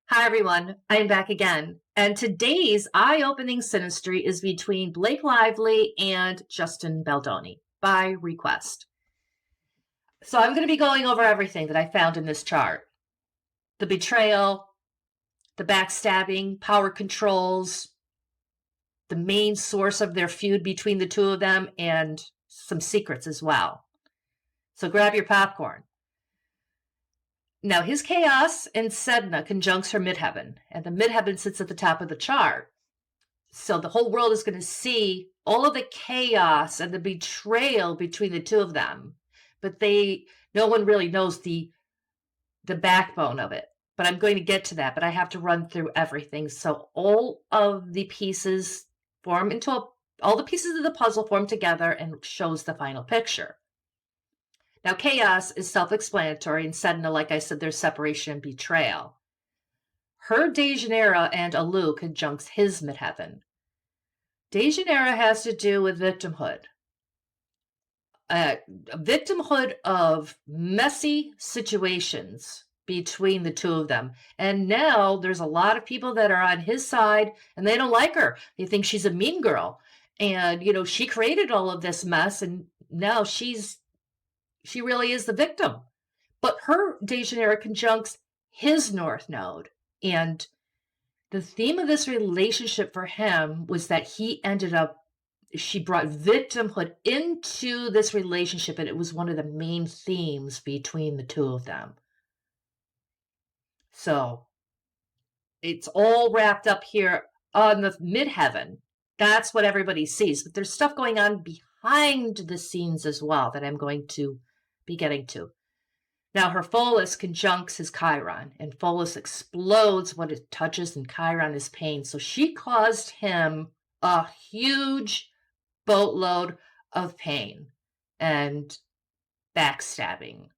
Hi, everyone. I'm back again. And today's eye-opening synastry is between Blake Lively and Justin Baldoni by request. So I'm going to be going over everything that I found in this chart. The betrayal, the backstabbing, power controls, the main source of their feud between the two of them, and some secrets as well. So grab your popcorn. Now, his chaos in Sedna conjuncts her midheaven, and the midheaven sits at the top of the chart. So the whole world is going to see all of the chaos and the betrayal between the two of them, but no one really knows the backbone of it. But I'm going to get to that, but I have to run through everything. So all of the pieces all the pieces of the puzzle form together and shows the final picture. Now, chaos is self-explanatory, and Sedna, like I said, there's separation and betrayal. Her Dejanira and Alu conjuncts his midheaven. Dejanira has to do with victimhood. Victimhood of messy situations between the two of them. And now there's a lot of people that are on his side and they don't like her. They think she's a mean girl. And, she created all of this mess and now she really is the victim. But her Dejanira conjuncts his North Node. And the theme of this relationship for him was that she brought victimhood into this relationship, and it was one of the main themes between the two of them. So it's all wrapped up here on the midheaven. That's what everybody sees, but there's stuff going on behind the scenes as well that I'm going to be getting to. Now, her Pholus conjuncts his Chiron, and Pholus explodes what it touches, and Chiron is pain. So she caused him a huge boatload of pain and backstabbing.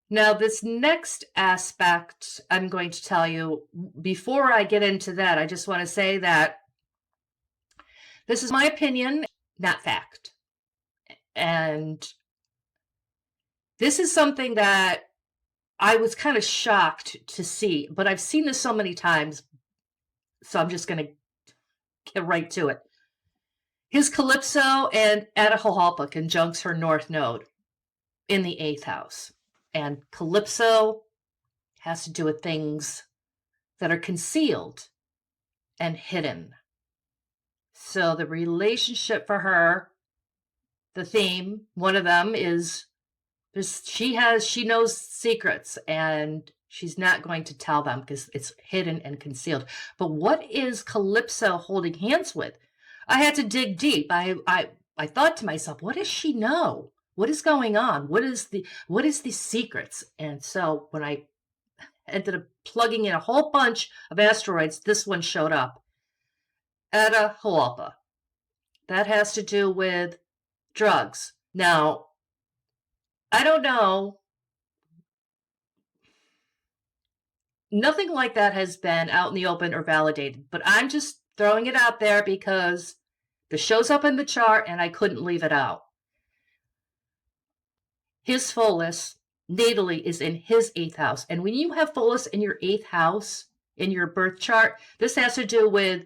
Now, this next aspect I'm going to tell you, before I get into that, I just want to say that this is my opinion, not fact. And this is something that I was kind of shocked to see, but I've seen this so many times, so I'm just going to get right to it. His Calypso and Atahualpa conjuncts her North Node in the 8th house. And Calypso has to do with things that are concealed and hidden. So the relationship for her, the theme, one of them is she knows secrets and she's not going to tell them because it's hidden and concealed. But what is Calypso holding hands with? I had to dig deep. I thought to myself, what does she know? What is going on? What is the secrets? And so when I ended up plugging in a whole bunch of asteroids, this one showed up. Atahualpa. That has to do with drugs. Now, I don't know. Nothing like that has been out in the open or validated, but I'm just throwing it out there because this shows up in the chart and I couldn't leave it out. His Pholus natally is in his 8th house. And when you have Pholus in your 8th house in your birth chart, this has to do with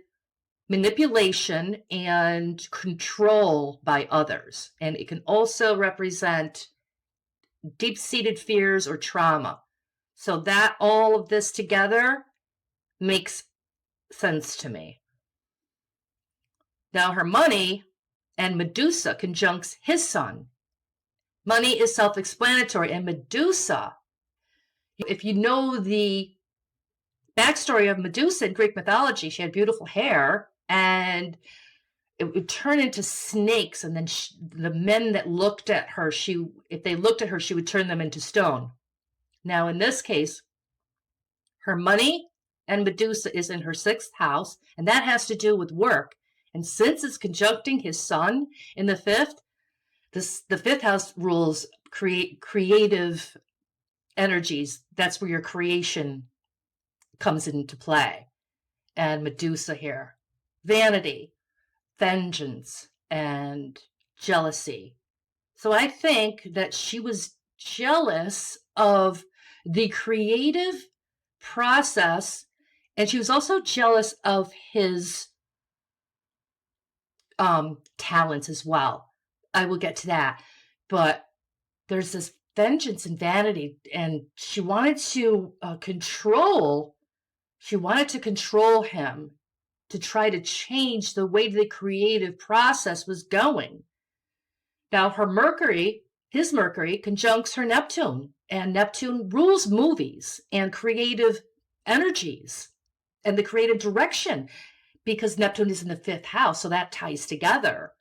manipulation and control by others. And it can also represent deep-seated fears or trauma. So that all of this together makes sense to me. Now her money and Medusa conjuncts his sun. Money is self-explanatory, and Medusa, if you know the backstory of Medusa in Greek mythology, she had beautiful hair and it would turn into snakes, and then the men that looked at her, if they looked at her, she would turn them into stone. Now, in this case, her money and Medusa is in her 6th house, and that has to do with work. And since it's conjuncting his sun in the 5th, the 5th house rules creative energies. That's where your creation comes into play. And Medusa here, vanity, vengeance, and jealousy. So I think that she was jealous of the creative process. And she was also jealous of his talents as well. I will get to that. But there's this vengeance and vanity, and she wanted to control him, to try to change the way the creative process was going. Now, his Mercury, conjuncts her Neptune, and Neptune rules movies and creative energies and the creative direction, because Neptune is in the 5th house, so that ties together.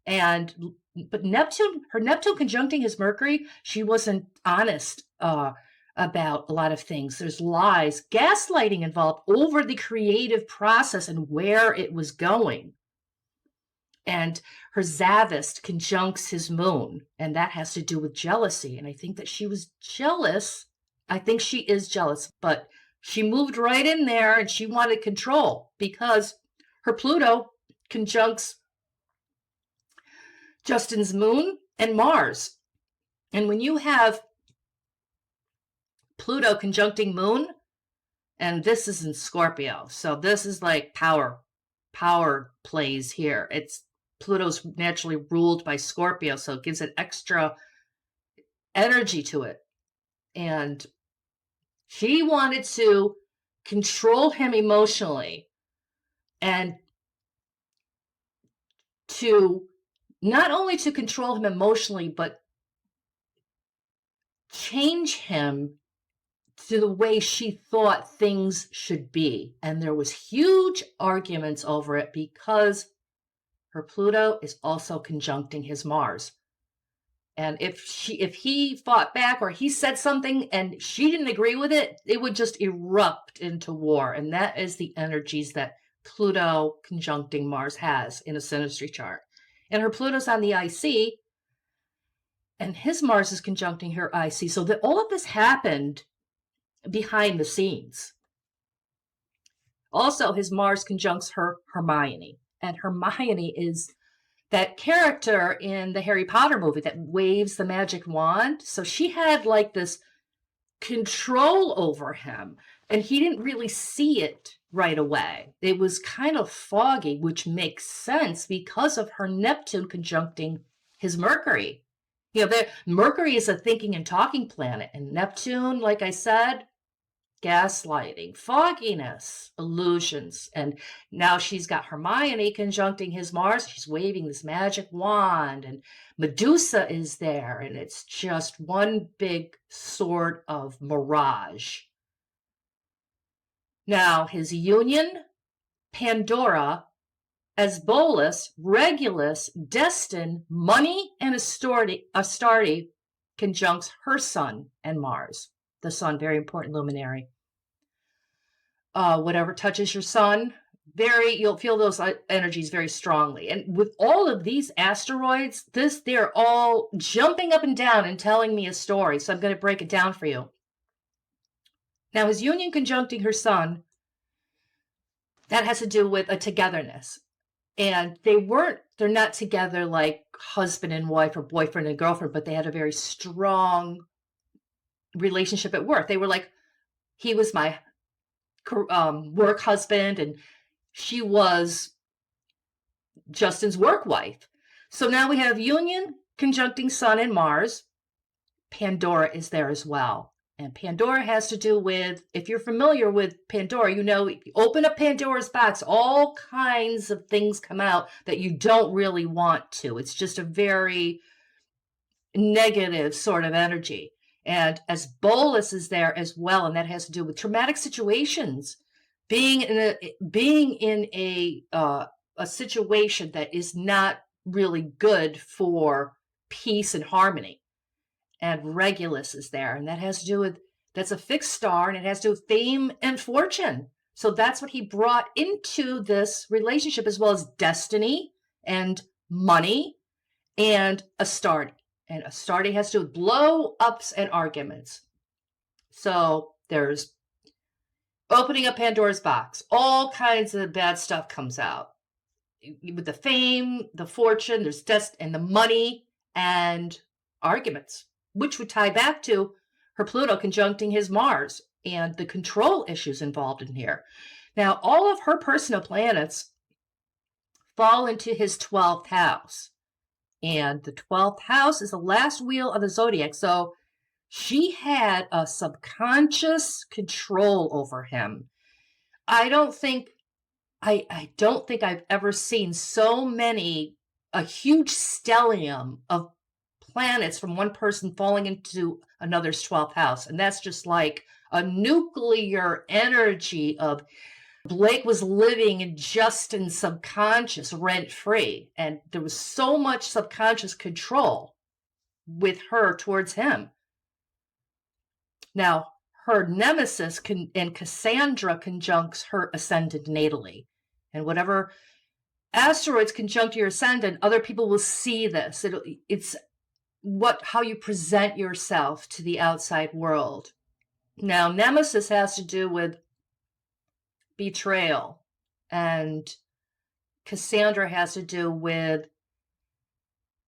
But her Neptune conjuncting his Mercury, she wasn't honest about a lot of things. There's lies, gaslighting involved over the creative process and where it was going. And her Zavist conjuncts his moon, and that has to do with jealousy. And I think that she was jealous. I think she is jealous, but she moved right in there and she wanted control because her Pluto conjuncts Justin's moon and Mars. And when you have Pluto conjuncting moon, and this is in Scorpio, so this is like power plays here. Pluto's naturally ruled by Scorpio, so it gives it extra energy to it. And she wanted to control him emotionally, and to not only to control him emotionally, but change him to the way she thought things should be. And there was huge arguments over it because her Pluto is also conjuncting his Mars. And if he fought back or he said something and she didn't agree with it, it would just erupt into war. And that is the energies that Pluto conjuncting Mars has in a Synastry chart. And her Pluto's on the IC, and his Mars is conjuncting her IC. So that all of this happened behind the scenes. Also, his Mars conjuncts her Hermione. And Hermione is that character in the Harry Potter movie that waves the magic wand. So she had like this control over him, and he didn't really see it right away. It was kind of foggy, which makes sense because of her Neptune conjuncting his Mercury. Mercury is a thinking and talking planet, and Neptune, like I said, gaslighting, fogginess, illusions. And now she's got Hermione conjuncting his Mars. She's waving this magic wand, and Medusa is there, and it's just one big sort of mirage. Now, his union, Pandora, as Bolus, Regulus, Destin, Money, and Astarte conjuncts her Sun and Mars. The Sun, very important luminary. Whatever touches your Sun, you'll feel those energies very strongly. And with all of these asteroids, they're all jumping up and down and telling me a story. So I'm going to break it down for you. Now, his union conjuncting her Sun, that has to do with a togetherness. And they're not together like husband and wife or boyfriend and girlfriend, but they had a very strong relationship at work. They were like, he was my work husband, and she was Justin's work wife. So now we have union conjuncting Sun and Mars. Pandora is there as well. And Pandora has to do with, if you're familiar with Pandora, if you open up Pandora's box, all kinds of things come out that you don't really want to. It's just a very negative sort of energy. And as Bolus is there as well, and that has to do with traumatic situations, being in a situation that is not really good for peace and harmony. And Regulus is there, and that has to do with, that's a fixed star, and it has to do with fame and fortune. So that's what he brought into this relationship, as well as destiny and money and Astarte. And Astarte has to do with blow-ups and arguments. So there's opening up Pandora's box. All kinds of bad stuff comes out. With the fame, the fortune, there's and the money and arguments, which would tie back to her Pluto conjuncting his Mars. and the control issues involved in here. Now, all of her personal planets fall into his 12th house. And the 12th house is the last wheel of the zodiac. So she had a subconscious control over him. I don't think I've ever seen so many, a huge stellium of planets from one person falling into another's 12th house. And that's just like a nuclear energy of Blake was living in Justin's subconscious rent-free. And there was so much subconscious control with her towards him. Now, her nemesis and Cassandra conjuncts her ascendant natally. And whatever asteroids conjunct your ascendant, other people will see this. It's how you present yourself to the outside world. Now, nemesis has to do with betrayal, and Cassandra has to do with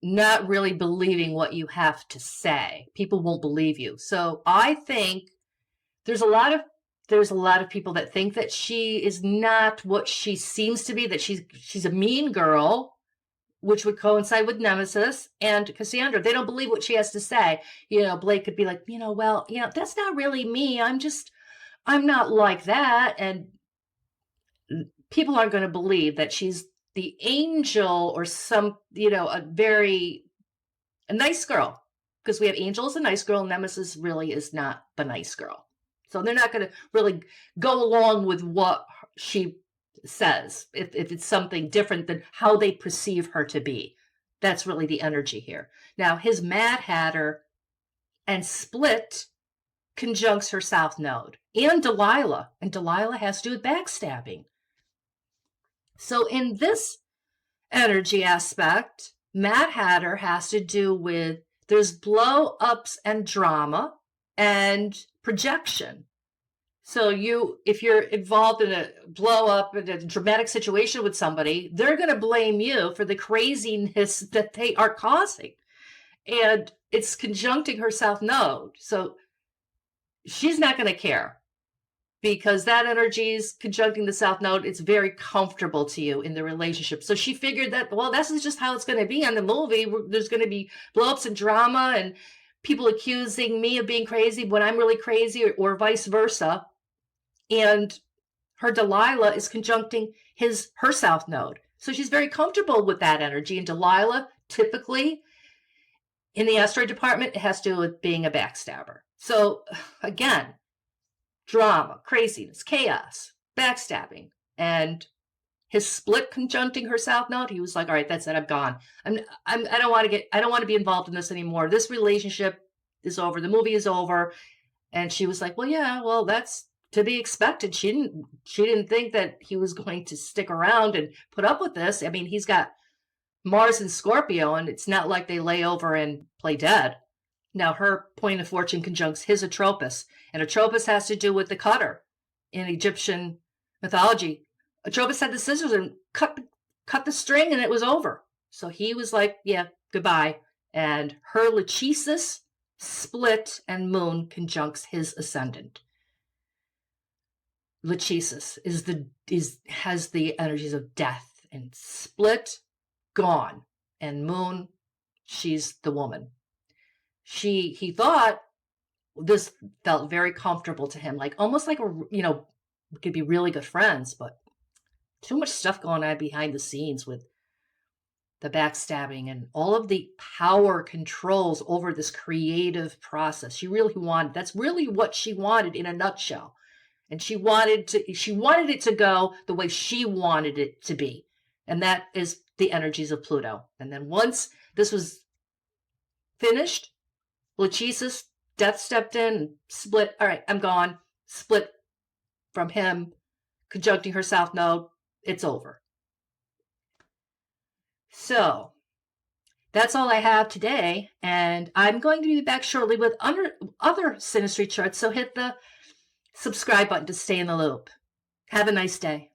not really believing what you have to say. People won't believe you. So I think there's a lot of people that think that she is not what she seems to be, that she's a mean girl, which would coincide with nemesis and Cassandra. They don't believe what she has to say. Blake could be like, well, that's not really me. I'm not like that. And people aren't going to believe that she's the angel or some, a nice girl, because we have angel as a nice girl. Nemesis really is not the nice girl. So they're not going to really go along with what she says if it's something different than how they perceive her to be. That's really the energy here. Now, his Mad Hatter and Split conjuncts her South Node and Delilah has to do with backstabbing. So in this energy aspect, Mad Hatter has to do with there's blow-ups and drama and projection. So if you're involved in a blow-up, in a dramatic situation with somebody, they're going to blame you for the craziness that they are causing. And it's conjuncting her South Node. So she's not going to care, because that energy is conjuncting the South Node. It's very comfortable to you in the relationship. So she figured that, well, this is just how it's going to be on the movie. There's going to be blow-ups and drama and people accusing me of being crazy when I'm really crazy, or vice versa. And her Delilah is conjuncting her South Node. So she's very comfortable with that energy. And Delilah, typically, in the asteroid department, it has to do with being a backstabber. So again, drama, craziness, chaos, backstabbing, and his Split conjuncting her South Node. He was like, all right, that's it. I'm gone. I don't want to be involved in this anymore. This relationship is over. The movie is over. And she was like, well, yeah, well, that's to be expected. She didn't think that he was going to stick around and put up with this. I mean, he's got Mars and Scorpio, and it's not like they lay over and play dead. Now, her point of fortune conjuncts his Atropos, and Atropos has to do with the cutter in Egyptian mythology. Atropos had the scissors and cut the string, and it was over. So he was like, yeah, goodbye. And her Lachesis, Split, and Moon conjuncts his ascendant. Lachesis has the energies of death, and Split, gone, and Moon, she's the woman. He thought this felt very comfortable to him, like almost like we could be really good friends, but too much stuff going on behind the scenes with the backstabbing and all of the power controls over this creative process. That's really what she wanted in a nutshell. And she wanted it to go the way she wanted it to be. And that is the energies of Pluto. And then once this was finished, Lachesis, Death stepped in and Split. All right, I'm gone. Split from him, conjuncting her South Node. It's over. So that's all I have today. And I'm going to be back shortly with other Synastry charts. So hit the subscribe button to stay in the loop. Have a nice day.